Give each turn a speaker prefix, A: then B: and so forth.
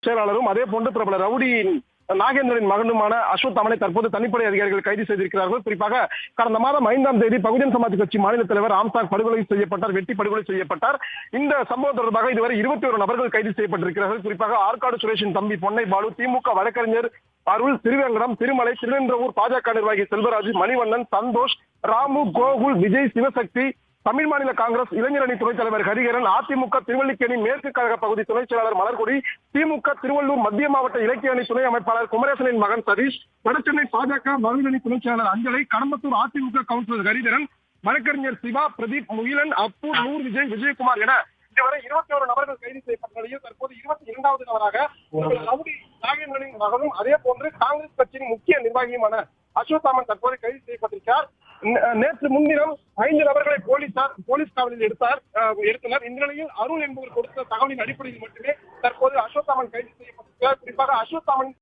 A: செயலாளரும் அதே போன்று பிரபல ரவுடி நாகேந்திரனின் மகனுமான அஸ்வத்தாமனை தற்போது தனிப்படை அதிகாரிகள் கைது செய்திருக்கிறார்கள். குறிப்பாக கடந்த மாதம் 5ஆம் தேதி பகுஜன் சமாஜ் கட்சி மாநில தலைவர் ராம்சாங் படுகொலை செய்யப்பட்டார், வெட்டி படுகொலை செய்யப்பட்டார். இந்த சம்பவம் தொடர்பாக இதுவரை 21 நபர்கள் கைது செய்யப்பட்டிருக்கிறார்கள். குறிப்பாக ஆற்காடு சுரேஷின் தம்பி பொன்னை பாலு, திமுக வழக்கறிஞர் அருள், திருவேங்கடம், திருமலை, திருநின்றவூர் பாஜக நிர்வாகி செல்வராஜ், மணிவண்ணன், சந்தோஷ், ராமு, கோகுல், விஜய், சிவசக்தி, தமிழ் மாநில காங்கிரஸ் இளைஞரணி துணைத் தலைவர் ஹரிகரன், அதிமுக திருவல்லிக்கேணி மேற்கு கழக பகுதி துணைச் செயலாளர் மலர்கொடி, திமுக திருவள்ளூர் மத்திய மாவட்ட இலக்கிய அணி துணை அமைப்பாளர் குமரேசனின் மகன் சதீஷ், வடசென்னை பாஜக மகளிரணி துணைச் செயலாளர் அஞ்சலை, கடம்பத்தூர் அதிமுக கவுன்சிலர் ஹரிதரன், வழக்கறிஞர் சிவா, பிரதீப், முகிலன், அப்பு, நூர், விஜயகுமார் என இதுவரை 21 நபர்கள் கைது செய்யப்பட்ட நிலையில் தற்போது 22வது நபராக ரவுடி நாகேந்திரனின் மகனும் அதே போன்று காங்கிரஸ் கட்சியின் முக்கிய நிர்வாகியுமான அஸ்வத்தாமன் தற்போது கைது செய்யப்பட்டிருக்கிறார். நேற்று முன்தினம் 5 நபர்களை போலீஸ் காவலில் எடுத்தனர். இந்த நிலையில் அருள் என்பவர் கொடுத்த தகவலின் அடிப்படையில் மட்டுமே தற்போது அஸ்வத்தாமன் கைது செய்யப்பட்டிருக்கிறார். குறிப்பாக அஸ்வத்தாமன்